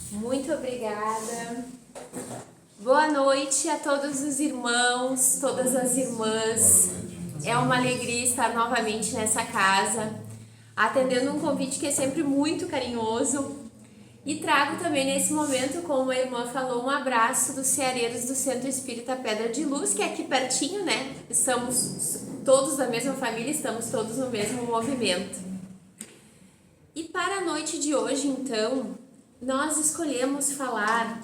Muito obrigada. Boa noite a todos os irmãos, todas as irmãs. É uma alegria estar novamente nessa casa, atendendo um convite que é sempre muito carinhoso. E trago também nesse momento, como a irmã falou, um abraço dos ceareiros do Centro Espírita Pedra de Luz, que é aqui pertinho, né? Estamos todos da mesma família, estamos todos no mesmo movimento. E para a noite de hoje, então, nós escolhemos falar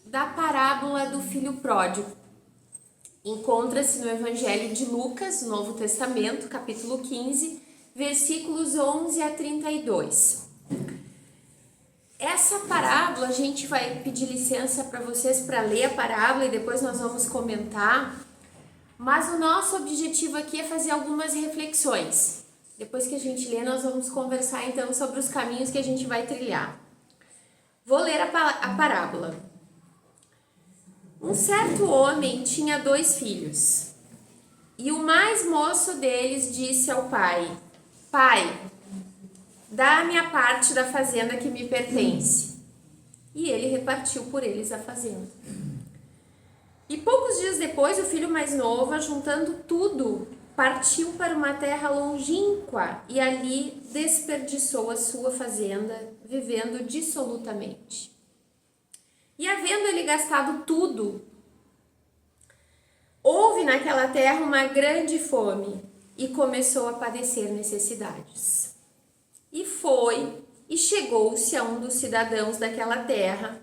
da parábola do filho pródigo. Encontra-se no Evangelho de Lucas, Novo Testamento, capítulo 15, versículos 11 a 32. Essa parábola, a gente vai pedir licença para vocês para ler a parábola e depois nós vamos comentar, mas o nosso objetivo aqui é fazer algumas reflexões. Depois que a gente lê, nós vamos conversar então sobre os caminhos que a gente vai trilhar. Vou ler a parábola. Um certo homem tinha 2 filhos, e o mais moço deles disse ao pai: Pai, dá-me a parte da fazenda que me pertence. E ele repartiu por eles a fazenda. E poucos dias depois, o filho mais novo, ajuntando tudo, partiu para uma terra longínqua e ali desperdiçou a sua fazenda, vivendo dissolutamente. E havendo ele gastado tudo, houve naquela terra uma grande fome e começou a padecer necessidades. E foi e chegou-se a um dos cidadãos daquela terra,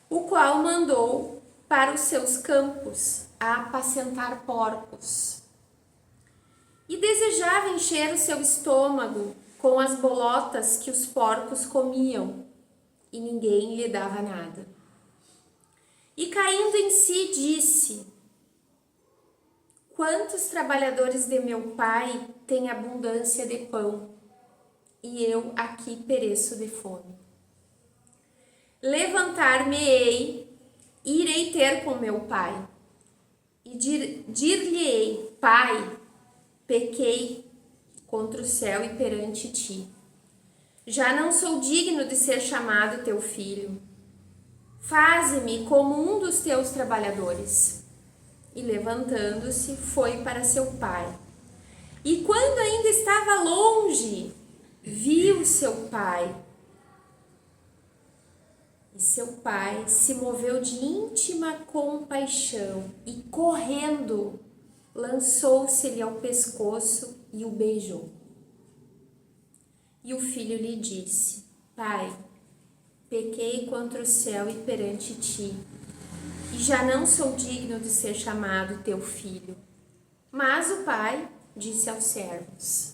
o qual mandou para os seus campos a apacentar porcos. E desejava encher o seu estômago com as bolotas que os porcos comiam, e ninguém lhe dava nada. E caindo em si, disse: Quantos trabalhadores de meu pai têm abundância de pão, e eu aqui pereço de fome. Levantar-me-ei, irei ter com meu pai, e dir-lhe-ei: Pai, pequei contra o céu e perante ti. Já não sou digno de ser chamado teu filho. Faze-me como um dos teus trabalhadores. E levantando-se, foi para seu pai. E quando ainda estava longe, viu seu pai. E seu pai se moveu de íntima compaixão e, correndo, lançou-se-lhe ao pescoço e o beijou. E o filho lhe disse: Pai, pequei contra o céu e perante ti, e já não sou digno de ser chamado teu filho. Mas o pai disse aos servos: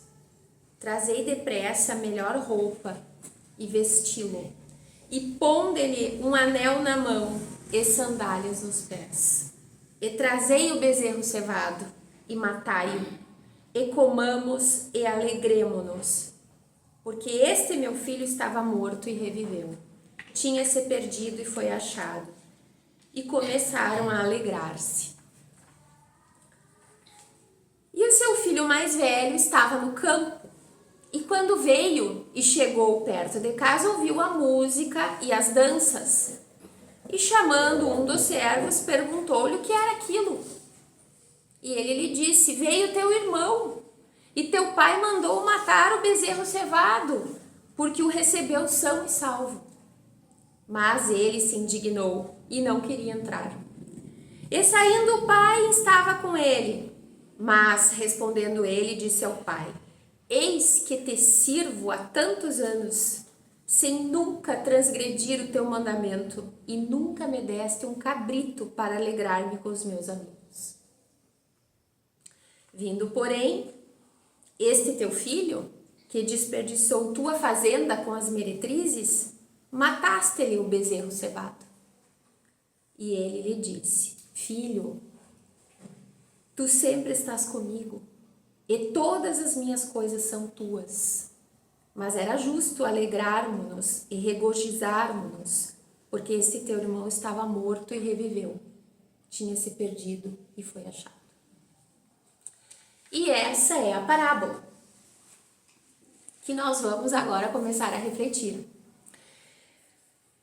Trazei depressa a melhor roupa e vesti-lo, e ponde-lhe um anel na mão e sandálias nos pés. E trazei o bezerro cevado e matai-o, e comamos e alegremo-nos, porque este meu filho estava morto e reviveu, tinha-se perdido e foi achado. E começaram a alegrar-se. E o seu filho mais velho estava no campo, e quando veio e chegou perto de casa, ouviu a música e as danças. E chamando um dos servos, perguntou-lhe o que era aquilo. E ele lhe disse: Veio teu irmão, e teu pai mandou matar o bezerro cevado, porque o recebeu são e salvo. Mas ele se indignou e não queria entrar. E saindo o pai estava com ele. Mas respondendo ele, disse ao pai: Eis que te sirvo há tantos anos, sem nunca transgredir o teu mandamento, e nunca me deste um cabrito para alegrar-me com os meus amigos. Vindo, porém, este teu filho, que desperdiçou tua fazenda com as meretrizes, mataste-lhe o bezerro cevado. E ele lhe disse: Filho, tu sempre estás comigo, e todas as minhas coisas são tuas. Mas era justo alegrarmos-nos e regozijarmos-nos, porque este teu irmão estava morto e reviveu, tinha se perdido e foi achado. E essa é a parábola que nós vamos agora começar a refletir.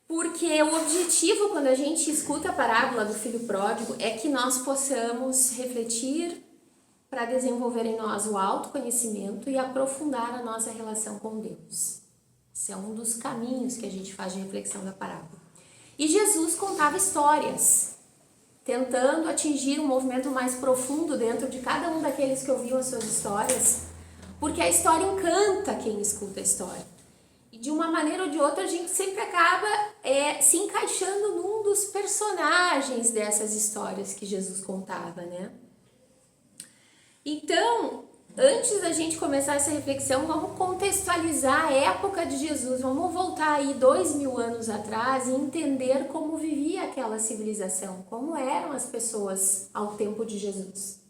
Porque o objetivo, quando a gente escuta a parábola do filho pródigo, é que nós possamos refletir para desenvolver em nós o autoconhecimento e aprofundar a nossa relação com Deus. Esse é um dos caminhos que a gente faz de reflexão da parábola. E Jesus contava histórias, tentando atingir um movimento mais profundo dentro de cada um daqueles que ouviam as suas histórias, porque a história encanta quem escuta a história. E de uma maneira ou de outra a gente sempre acaba se encaixando num dos personagens dessas histórias que Jesus contava, né? Então, antes da gente começar essa reflexão, vamos contextualizar a época de Jesus, vamos voltar aí 2000 anos atrás e entender como vivia aquela civilização, como eram as pessoas ao tempo de Jesus.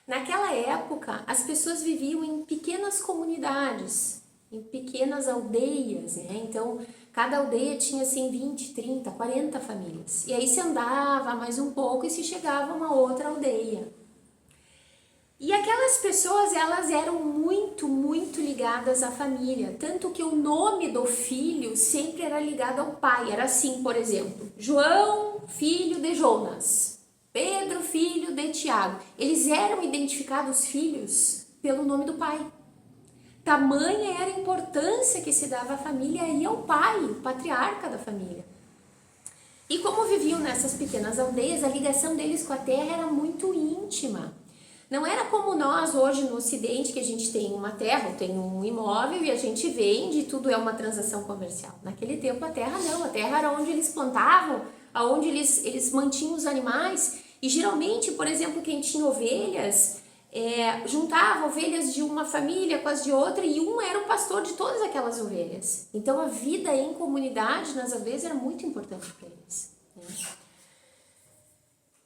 Naquela época, as pessoas viviam em pequenas comunidades, em pequenas aldeias, né? Então, cada aldeia tinha assim 20, 30, 40 famílias. E aí se andava mais um pouco e se chegava a uma outra aldeia. E aquelas pessoas, elas eram muito, muito ligadas à família, tanto que o nome do filho sempre era ligado ao pai. Era assim, por exemplo, João, filho de Jonas, Pedro, filho de Tiago. Eles eram identificados filhos pelo nome do pai. Tamanha era a importância que se dava à família e ao pai, o patriarca da família. E como viviam nessas pequenas aldeias, a ligação deles com a terra era muito íntima. Não era como nós hoje no Ocidente, que a gente tem uma terra, tem um imóvel e a gente vende e tudo é uma transação comercial. Naquele tempo a terra não, a terra era onde eles plantavam, onde eles mantinham os animais. E geralmente, por exemplo, quem tinha ovelhas, juntava ovelhas de uma família com as de outra e um era o pastor de todas aquelas ovelhas. Então a vida em comunidade nas aldeias era muito importante para eles, né?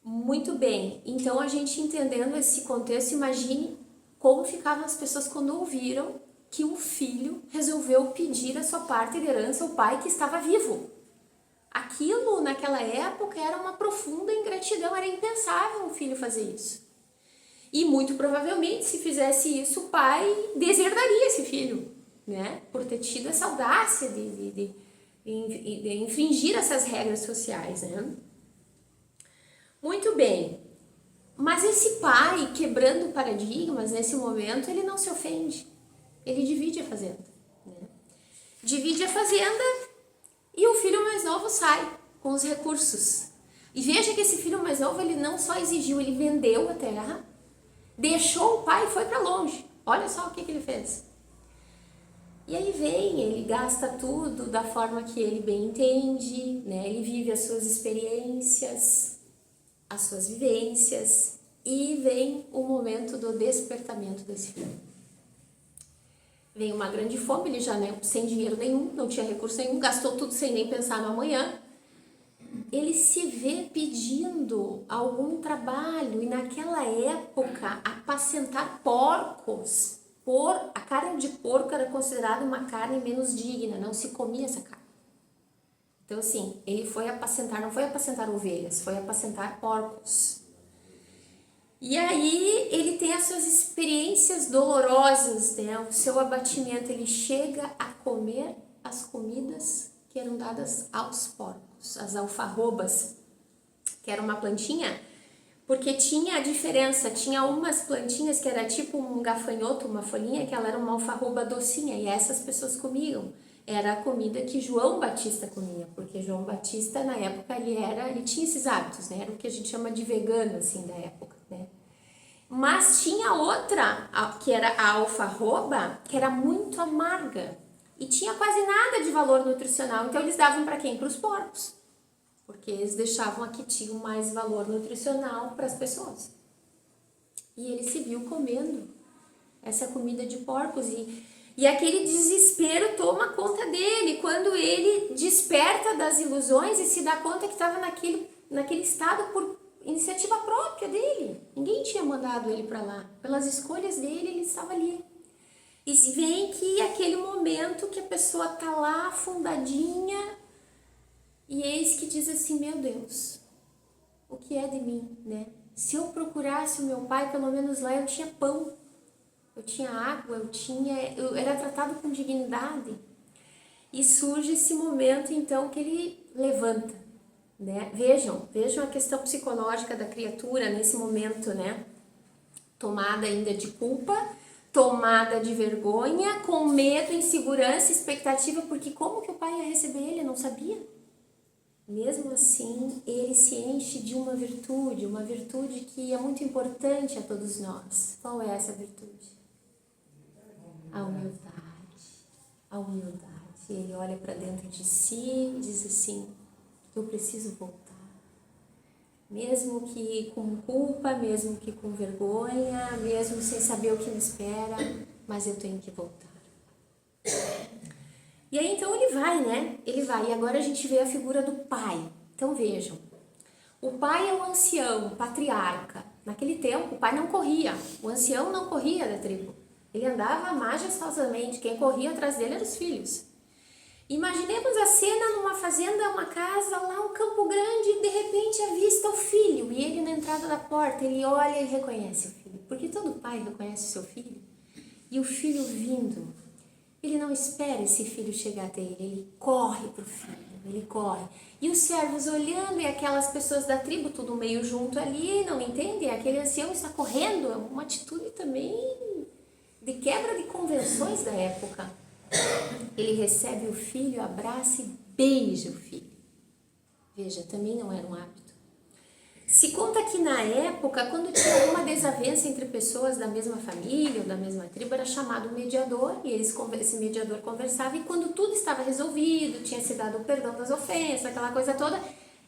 Muito bem, então a gente entendendo esse contexto, imagine como ficavam as pessoas quando ouviram que um filho resolveu pedir a sua parte de herança ao pai que estava vivo. Aquilo naquela época era uma profunda ingratidão, era impensável um filho fazer isso. E muito provavelmente se fizesse isso o pai deserdaria esse filho, né? Por ter tido essa audácia de infringir essas regras sociais, né? Muito bem, mas esse pai, quebrando paradigmas, nesse momento, ele não se ofende, ele divide a fazenda, né? Divide a fazenda e o filho mais novo sai com os recursos. E veja que esse filho mais novo, ele não só exigiu, ele vendeu a terra, deixou o pai e foi para longe. Olha só o que ele fez. E aí vem, ele gasta tudo da forma que ele bem entende, né? Ele vive as suas experiências, as suas vivências, e vem o momento do despertamento desse filho. Vem uma grande fome, ele já sem dinheiro nenhum, não tinha recurso nenhum, gastou tudo sem nem pensar no amanhã. Ele se vê pedindo algum trabalho, e naquela época apacentar porcos, a carne de porco era considerada uma carne menos digna, não se comia essa carne. Então, assim, ele foi apacentar, não foi apacentar ovelhas, foi apacentar porcos. E aí ele tem as suas experiências dolorosas, né? O seu abatimento, ele chega a comer as comidas que eram dadas aos porcos, as alfarrobas, que era uma plantinha, porque tinha a diferença, tinha umas plantinhas que era tipo um gafanhoto, uma folhinha, que ela era uma alfarroba docinha, e essas pessoas comiam. Era a comida que João Batista comia, porque João Batista na época ele tinha esses hábitos, né? Era o que a gente chama de vegano, assim, da época, né? Mas tinha outra, que era a alfarroba, que era muito amarga e tinha quase nada de valor nutricional, então eles davam para quem? Para os porcos, porque eles deixavam a que tinham mais valor nutricional para as pessoas. E ele se viu comendo essa comida de porcos e aquele desespero toma conta dele, quando ele desperta das ilusões e se dá conta que estava naquele estado por iniciativa própria dele. Ninguém tinha mandado ele para lá. Pelas escolhas dele, ele estava ali. E vem que aquele momento que a pessoa está lá afundadinha e eis que diz assim, meu Deus, o que é de mim, né? Se eu procurasse o meu pai, pelo menos lá eu tinha pão. Eu tinha água, eu era tratado com dignidade. E surge esse momento, então, que ele levanta, né? Vejam a questão psicológica da criatura nesse momento, né? Tomada ainda de culpa, tomada de vergonha, com medo, insegurança, expectativa, porque como que o pai ia receber ele? Não sabia. Mesmo assim, ele se enche de uma virtude que é muito importante a todos nós. Qual é essa virtude? A humildade. A humildade. Ele olha para dentro de si e diz assim: eu preciso voltar. Mesmo que com culpa, mesmo que com vergonha, mesmo sem saber o que me espera, mas eu tenho que voltar. E aí então ele vai, né? Ele vai. E agora a gente vê a figura do pai. Então vejam, o pai é o ancião, o patriarca. Naquele tempo o pai não corria, o ancião não corria da tribo. Ele andava majestosamente, quem corria atrás dele eram os filhos. Imaginemos a cena numa fazenda, uma casa, lá um campo grande, e de repente avista o filho, e ele na entrada da porta, ele olha e reconhece o filho, porque todo pai reconhece o seu filho, e o filho vindo, ele não espera esse filho chegar até ele corre pro filho, ele corre, e os servos olhando, e aquelas pessoas da tribo, tudo meio junto ali, não entendem, aquele ancião está correndo, é uma atitude também de quebra de convenções da época. Ele recebe o filho, abraça e beija o filho. Veja, também não era um hábito. Se conta que na época, quando tinha alguma desavença entre pessoas da mesma família ou da mesma tribo, era chamado mediador, e esse mediador conversava, e quando tudo estava resolvido, tinha se dado o perdão das ofensas, aquela coisa toda,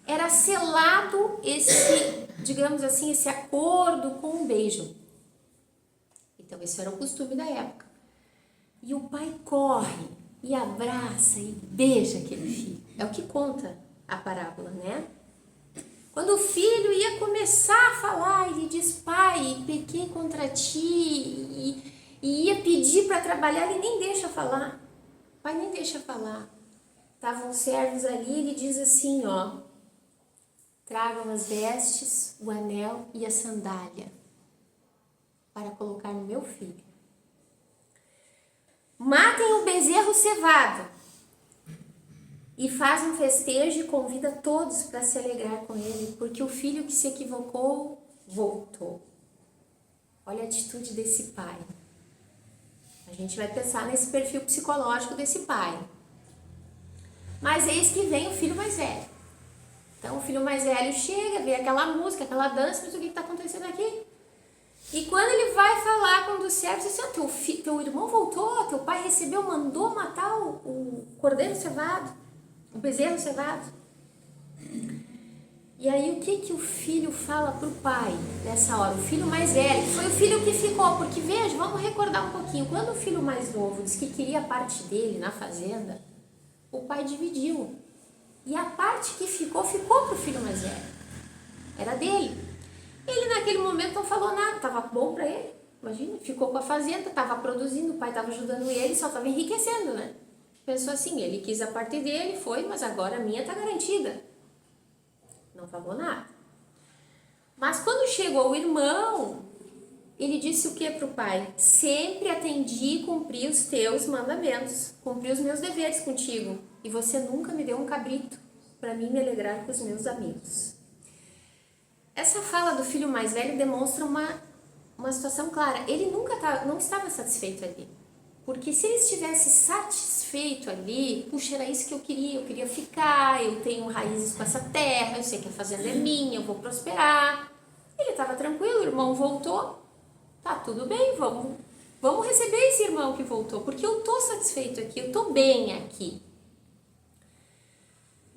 era selado esse, digamos assim, esse acordo com um beijo. Então, esse era o costume da época. E o pai corre e abraça e beija aquele filho. É o que conta a parábola, né? Quando o filho ia começar a falar, ele diz: pai, pequei contra ti, e ia pedir para trabalhar, ele nem deixa falar. O pai nem deixa falar. Estavam os servos ali, ele diz assim, ó: tragam as vestes, o anel e a sandália para colocar no meu filho. Matem o bezerro cevado e faz um festejo e convida todos para se alegrar com ele, porque o filho que se equivocou, voltou. Olha a atitude desse pai. A gente vai pensar nesse perfil psicológico desse pai. Mas eis que vem o filho mais velho. Então o filho mais velho chega, vê aquela música, aquela dança, mas o que está acontecendo aqui? E quando ele vai falar com um dos servos, diz assim: teu irmão voltou, teu pai recebeu, mandou matar o cordeiro cevado, o bezerro cevado. E aí o que o filho fala pro pai nessa hora? O filho mais velho, que foi o filho que ficou, porque veja, vamos recordar um pouquinho, quando o filho mais novo disse que queria a parte dele na fazenda, o pai dividiu. E a parte que ficou pro filho mais velho. Era dele. Ele naquele momento não falou nada, estava bom para ele, imagina, ficou com a fazenda, estava produzindo, o pai estava ajudando ele, só estava enriquecendo, né? Pensou assim, ele quis a parte dele, foi, mas agora a minha está garantida. Não falou nada. Mas quando chegou o irmão, ele disse o que para o pai? Sempre atendi e cumpri os teus mandamentos, cumpri os meus deveres contigo, e você nunca me deu um cabrito para mim me alegrar com os meus amigos. Essa fala do filho mais velho demonstra uma situação clara. Ele não estava satisfeito ali. Porque se ele estivesse satisfeito ali, puxa, era isso que eu queria ficar, eu tenho raízes com essa terra, eu sei que a fazenda é minha, eu vou prosperar. Ele estava tranquilo, o irmão voltou, tá tudo bem, vamos receber esse irmão que voltou, porque eu estou satisfeito aqui, eu estou bem aqui.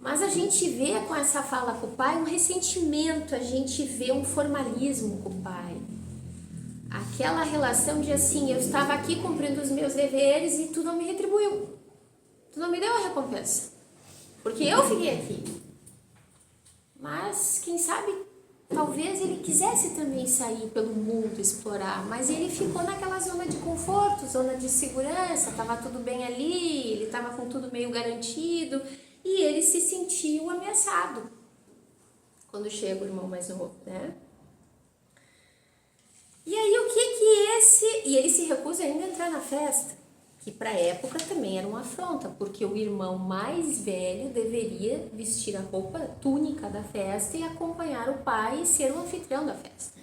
Mas a gente vê com essa fala com o pai um ressentimento, a gente vê um formalismo com o pai. Aquela relação de assim, eu estava aqui cumprindo os meus deveres e tu não me retribuiu. Tu não me deu a recompensa. Porque eu fiquei aqui. Mas, quem sabe, talvez ele quisesse também sair pelo mundo, explorar. Mas ele ficou naquela zona de conforto, zona de segurança, estava tudo bem ali, ele estava com tudo meio garantido. E ele se sentiu ameaçado quando chega o irmão mais novo, né? E aí o que esse... E ele se recusa ainda a entrar na festa. que para a época também era uma afronta, porque o irmão mais velho deveria vestir a roupa túnica da festa e acompanhar o pai e ser o anfitrião da festa.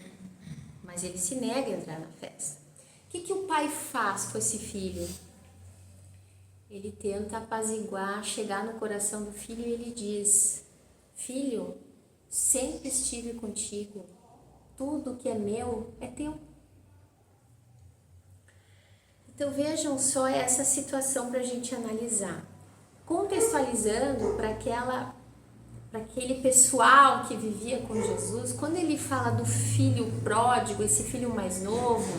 Mas ele se nega a entrar na festa. O que o pai faz com esse filho? Ele tenta apaziguar, chegar no coração do filho e ele diz: filho, sempre estive contigo, tudo que é meu é teu. Então vejam só essa situação para a gente analisar. Contextualizando para aquele pessoal que vivia com Jesus, quando ele fala do filho pródigo, esse filho mais novo,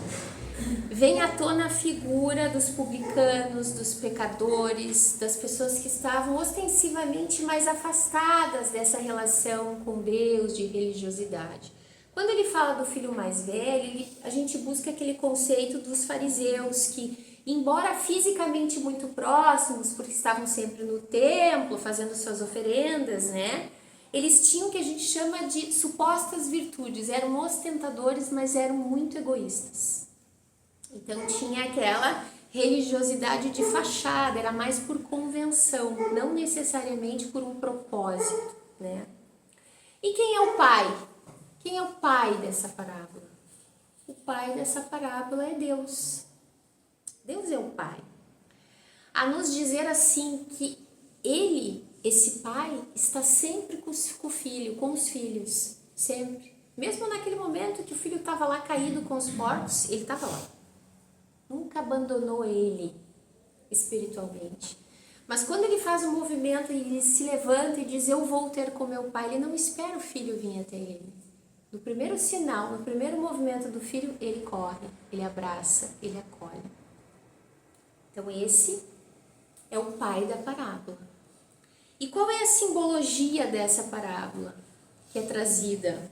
vem à tona a figura dos publicanos, dos pecadores, das pessoas que estavam ostensivamente mais afastadas dessa relação com Deus, de religiosidade. Quando ele fala do filho mais velho, a gente busca aquele conceito dos fariseus que, embora fisicamente muito próximos, porque estavam sempre no templo fazendo suas oferendas, né? Eles tinham o que a gente chama de supostas virtudes, eram ostentadores, mas eram muito egoístas. Então tinha aquela religiosidade de fachada, era mais por convenção, não necessariamente por um propósito, né? E quem é o pai? Quem é o pai dessa parábola? O pai dessa parábola é Deus. Deus é o pai. A nos dizer assim que ele, esse pai, está sempre com o filho, com os filhos, sempre. Mesmo naquele momento que o filho estava lá caído com os porcos, ele estava lá. Nunca abandonou ele espiritualmente. Mas quando ele faz um movimento e ele se levanta e diz: eu vou ter com meu pai, ele não espera o filho vir até ele. No primeiro sinal, no primeiro movimento do filho, ele corre, ele abraça, ele acolhe. Então esse é o pai da parábola. E qual é a simbologia dessa parábola que é trazida?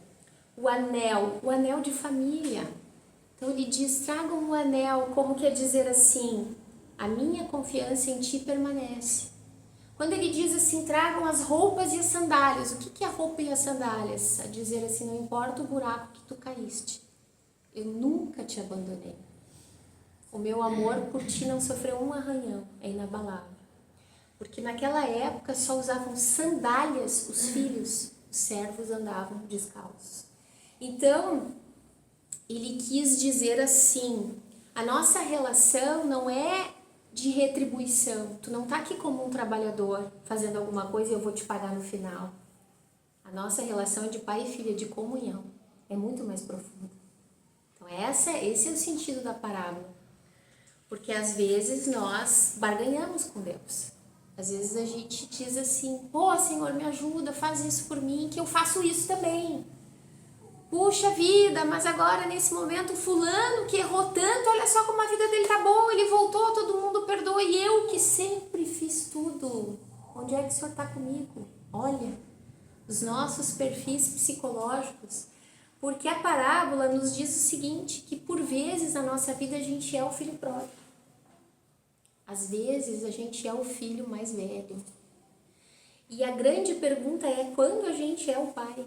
O anel de família. Então ele diz: tragam um anel, como quer dizer assim, a minha confiança em ti permanece. Quando ele diz assim, tragam as roupas e as sandálias, o que é a roupa e as sandálias? A dizer assim, não importa o buraco que tu caíste, eu nunca te abandonei. O meu amor por ti não sofreu um arranhão, é inabalável. Porque naquela época só usavam sandálias os filhos, os servos andavam descalços. Então, ele quis dizer assim, a nossa relação não é de retribuição. Tu não tá aqui como um trabalhador fazendo alguma coisa e eu vou te pagar no final. A nossa relação é de pai e filha, de comunhão. É muito mais profunda. Então esse é o sentido da parábola. Porque às vezes nós barganhamos com Deus. Às vezes a gente diz assim, pô, Senhor, me ajuda, faz isso por mim, que eu faço isso também. Puxa vida, mas agora nesse momento o fulano que errou tanto, olha só como a vida dele tá boa, ele voltou, todo mundo perdoa, e eu que sempre fiz tudo. Onde é que o Senhor tá comigo? Olha, os nossos perfis psicológicos. Porque a parábola nos diz o seguinte, que por vezes na nossa vida a gente é o filho pródigo. Às vezes a gente é o filho mais velho. E a grande pergunta é, quando a gente é o pai?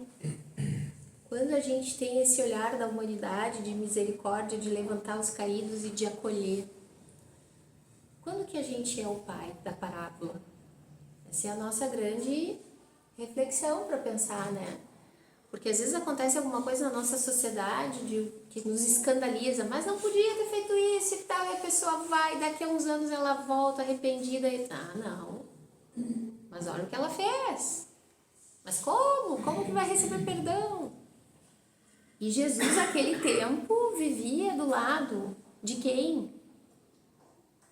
Quando a gente tem esse olhar da humanidade, de misericórdia, de levantar os caídos e de acolher? Quando que a gente é o pai da parábola? Essa é a nossa grande reflexão para pensar, né? Porque às vezes acontece alguma coisa na nossa sociedade que nos escandaliza, mas não podia ter feito isso e tal, e a pessoa vai, daqui a uns anos ela volta arrependida e... Ah, não. Mas olha o que ela fez. Mas como? Como que vai receber perdão? E Jesus, naquele tempo, vivia do lado de quem?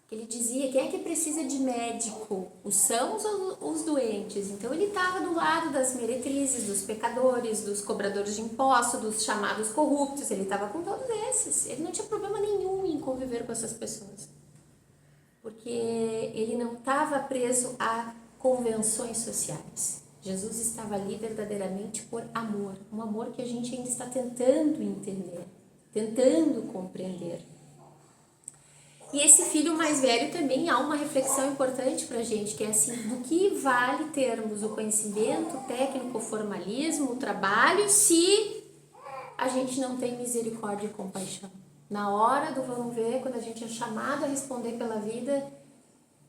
Ele dizia, quem é que precisa de médico? Os sãos ou os doentes? Então ele estava do lado das meretrizes, dos pecadores, dos cobradores de impostos, dos chamados corruptos, ele estava com todos esses. Ele não tinha problema nenhum em conviver com essas pessoas. Porque ele não estava preso a convenções sociais. Jesus estava ali verdadeiramente por amor, um amor que a gente ainda está tentando entender, tentando compreender. E esse filho mais velho também há uma reflexão importante para a gente, que é assim, do que vale termos o conhecimento, o técnico, o formalismo, o trabalho, se a gente não tem misericórdia e compaixão? Na hora do vamos ver, quando a gente é chamado a responder pela vida,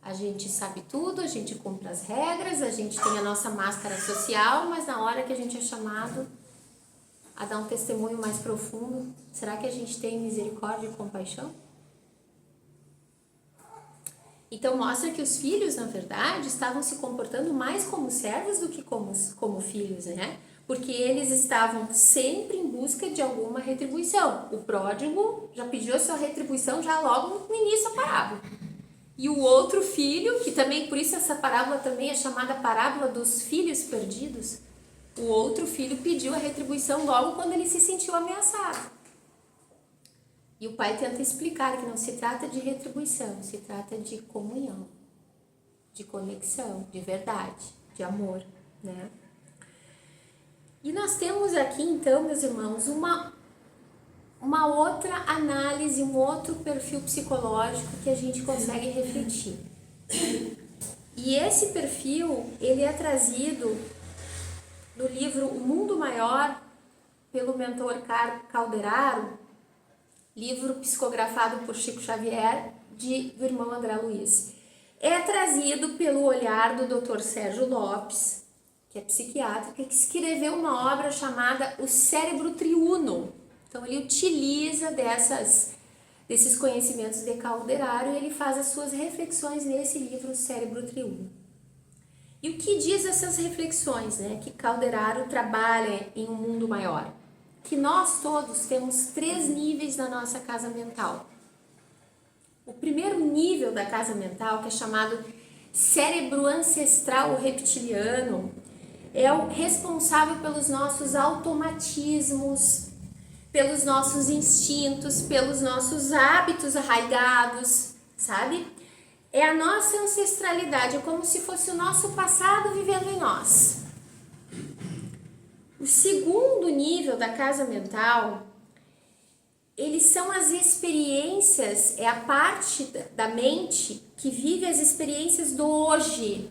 a gente sabe tudo, a gente cumpre as regras, a gente tem a nossa máscara social, mas na hora que a gente é chamado a dar um testemunho mais profundo, será que a gente tem misericórdia e compaixão? Então mostra que os filhos, na verdade, estavam se comportando mais como servos do que como filhos, né? Porque eles estavam sempre em busca de alguma retribuição. O pródigo já pediu a sua retribuição já logo no início da parábola. E o outro filho, que também, por isso essa parábola também é chamada parábola dos filhos perdidos, o outro filho pediu a retribuição logo quando ele se sentiu ameaçado. E o pai tenta explicar que não se trata de retribuição, se trata de comunhão, de conexão, de verdade, de amor, né? E nós temos aqui, então, meus irmãos, uma outra análise, um outro perfil psicológico que a gente consegue refletir. E esse perfil, ele é trazido no livro O Mundo Maior, pelo mentor Calderaro, livro psicografado por Chico Xavier, do irmão André Luiz. É trazido pelo olhar do Dr. Sérgio Lopes, que é psiquiatra, que escreveu uma obra chamada O Cérebro Triuno. Então ele utiliza desses conhecimentos de Calderaro e ele faz as suas reflexões nesse livro, O Cérebro Triuno. E o que diz essas reflexões, né? Que Calderaro trabalha em um mundo maior. Que nós todos temos 3 níveis na nossa casa mental. O primeiro nível da casa mental, que é chamado cérebro ancestral reptiliano, é o responsável pelos nossos automatismos, pelos nossos instintos, pelos nossos hábitos arraigados, sabe? É a nossa ancestralidade, é como se fosse o nosso passado vivendo em nós. O segundo nível da casa mental, eles são as experiências, é a parte da mente que vive as experiências do hoje.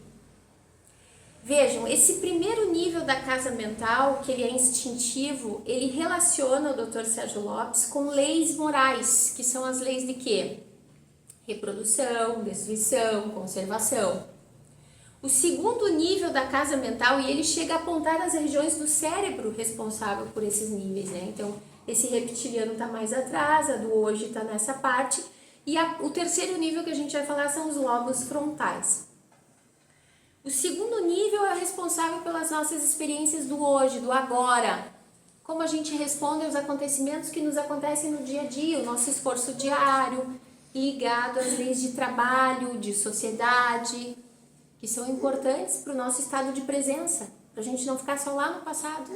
Vejam, esse primeiro nível da casa mental, que ele é instintivo, ele relaciona o Dr. Sérgio Lopes com leis morais, que são as leis de quê? Reprodução, destruição, conservação. O segundo nível da casa mental, e ele chega a apontar as regiões do cérebro responsável por esses níveis, né? Então, esse reptiliano está mais atrás, a do hoje está nessa parte, e o terceiro nível que a gente vai falar são os lobos frontais. O segundo nível é responsável pelas nossas experiências do hoje, do agora. Como a gente responde aos acontecimentos que nos acontecem no dia a dia, o nosso esforço diário, ligado às leis de trabalho, de sociedade, que são importantes para o nosso estado de presença, para a gente não ficar só lá no passado.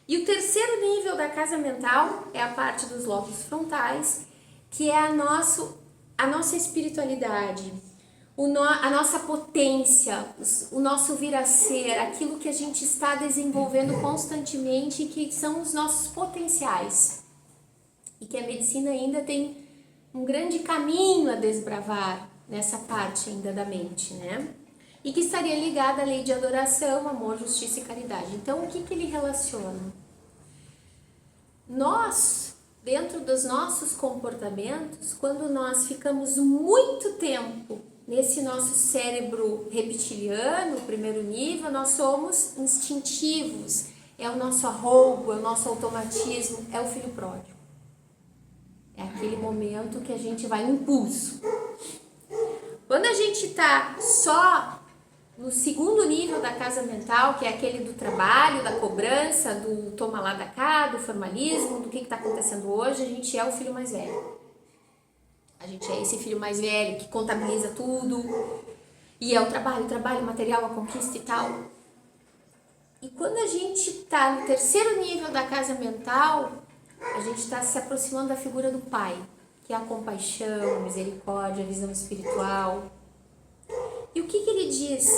E o terceiro nível da casa mental é a parte dos lobos frontais, que é a nossa espiritualidade, a nossa potência, o nosso vir a ser, aquilo que a gente está desenvolvendo constantemente e que são os nossos potenciais. E que a medicina ainda tem um grande caminho a desbravar nessa parte ainda da mente, né? E que estaria ligada à lei de adoração, amor, justiça e caridade. Então, o que ele relaciona? Nós, dentro dos nossos comportamentos, quando nós ficamos muito tempo nesse nosso cérebro reptiliano, primeiro nível, nós somos instintivos, é o nosso arroubo, é o nosso automatismo, é o filho pródigo. É aquele momento que a gente vai no impulso. Quando a gente está só no segundo nível da casa mental, que é aquele do trabalho, da cobrança, do toma lá da cá, do formalismo, do que está acontecendo hoje, a gente é o filho mais velho. A gente é esse filho mais velho que contabiliza tudo, e é o trabalho material, a conquista e tal. E quando a gente está no terceiro nível da casa mental, a gente está se aproximando da figura do pai, que é a compaixão, a misericórdia, a visão espiritual. E o que ele diz?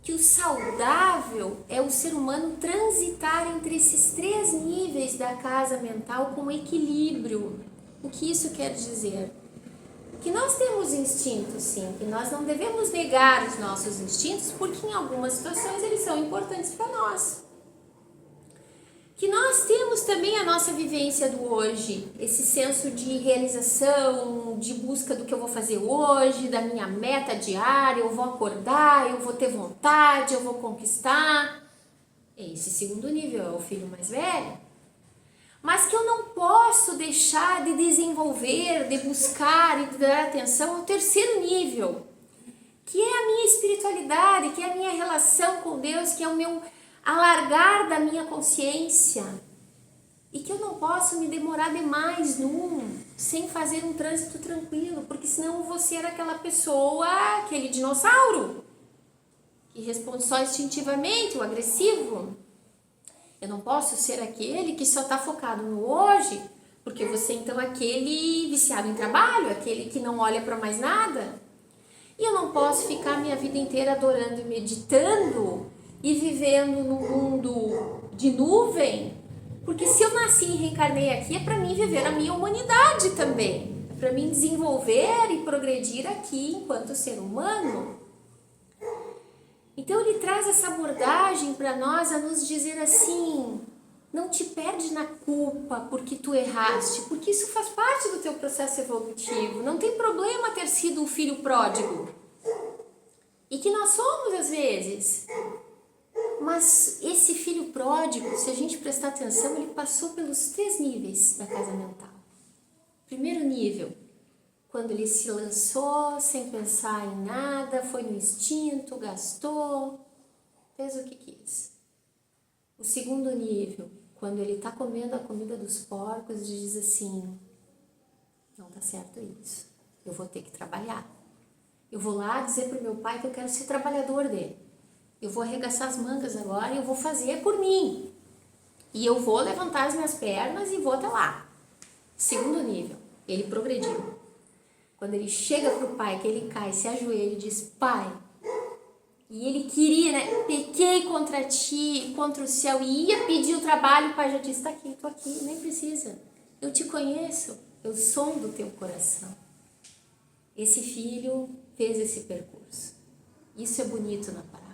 Que o saudável é o ser humano transitar entre esses 3 níveis da casa mental com equilíbrio. O que isso quer dizer? Que nós temos instintos, sim, que nós não devemos negar os nossos instintos, porque em algumas situações eles são importantes para nós. Que nós temos também a nossa vivência do hoje, esse senso de realização, de busca do que eu vou fazer hoje, da minha meta diária, eu vou acordar, eu vou ter vontade, eu vou conquistar. Esse segundo nível é o filho mais velho. Mas que eu não posso deixar de desenvolver, de buscar e de dar atenção ao terceiro nível, que é a minha espiritualidade, que é a minha relação com Deus, que é o meu alargar da minha consciência. E que eu não posso me demorar demais sem fazer um trânsito tranquilo, porque senão eu vou ser aquela pessoa, aquele dinossauro, que responde só instintivamente, o agressivo. Eu não posso ser aquele que só está focado no hoje, porque você então é aquele viciado em trabalho, aquele que não olha para mais nada. E eu não posso ficar minha vida inteira adorando e meditando e vivendo num mundo de nuvem, porque se eu nasci e reencarnei aqui é para mim viver a minha humanidade também, é para mim desenvolver e progredir aqui enquanto ser humano. Então ele traz essa abordagem para nós a nos dizer assim, não te perde na culpa porque tu erraste, porque isso faz parte do teu processo evolutivo, não tem problema ter sido um filho pródigo, e que nós somos às vezes, mas esse filho pródigo, se a gente prestar atenção, ele passou pelos 3 níveis da casa mental. Primeiro nível, quando ele se lançou sem pensar em nada, foi no instinto, gastou, fez o que quis. O segundo nível, quando ele está comendo a comida dos porcos e diz assim, não tá certo isso, eu vou ter que trabalhar. Eu vou lá dizer para o meu pai que eu quero ser trabalhador dele. Eu vou arregaçar as mangas agora e eu vou fazer por mim. E eu vou levantar as minhas pernas e vou até lá. Segundo nível, ele progrediu. Quando ele chega pro pai, que ele cai, se ajoelha e diz, pai, e ele queria, né, pequei contra ti, contra o céu, e ia pedir o trabalho, o pai já disse, tá aqui, tô aqui, nem precisa, eu te conheço, eu sondo teu coração. Esse filho fez esse percurso. Isso é bonito na parábola.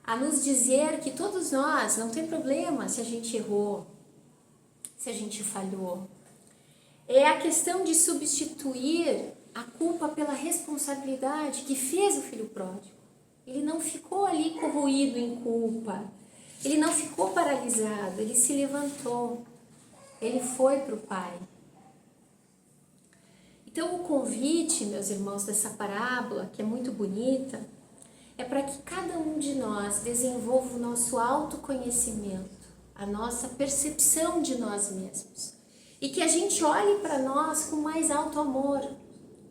A nos dizer que todos nós, não tem problema se a gente errou, se a gente falhou. É a questão de substituir a culpa pela responsabilidade que fez o filho pródigo. Ele não ficou ali corroído em culpa, ele não ficou paralisado, ele se levantou, ele foi para o Pai. Então o convite, meus irmãos, dessa parábola, que é muito bonita, é para que cada um de nós desenvolva o nosso autoconhecimento, a nossa percepção de nós mesmos. E que a gente olhe para nós com mais alto amor,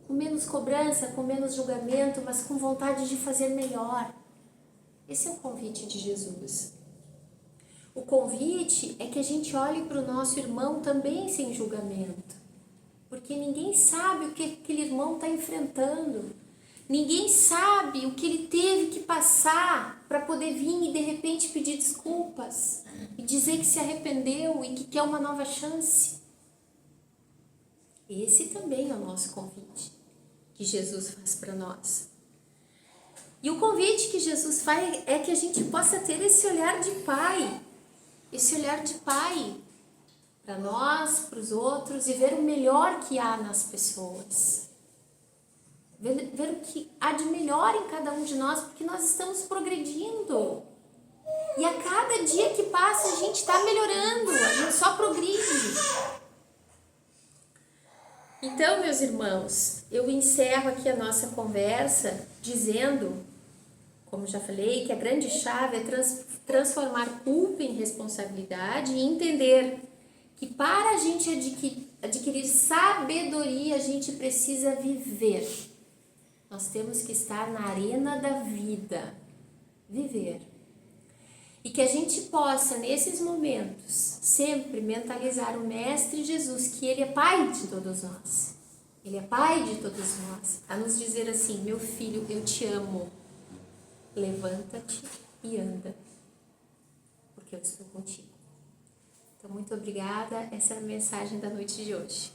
com menos cobrança, com menos julgamento, mas com vontade de fazer melhor. Esse é o convite de Jesus. O convite é que a gente olhe para o nosso irmão também sem julgamento, porque ninguém sabe o que aquele irmão está enfrentando. Ninguém sabe o que ele teve que passar para poder vir e de repente pedir desculpas e dizer que se arrependeu e que quer uma nova chance. Esse também é o nosso convite que Jesus faz para nós. E o convite que Jesus faz é que a gente possa ter esse olhar de pai, para nós, para os outros, e ver o melhor que há nas pessoas. Ver o que há de melhor em cada um de nós, porque nós estamos progredindo. E a cada dia que passa a gente está melhorando, a gente só progride. Então, meus irmãos, eu encerro aqui a nossa conversa dizendo, como já falei, que a grande chave é transformar culpa em responsabilidade e entender que para a gente adquirir sabedoria, a gente precisa viver. Nós temos que estar na arena da vida, viver. E que a gente possa, nesses momentos, sempre mentalizar o Mestre Jesus, que Ele é Pai de todos nós. Ele é Pai de todos nós. A nos dizer assim, meu filho, eu te amo. Levanta-te e anda, porque eu estou contigo. Então, muito obrigada. Essa é a mensagem da noite de hoje.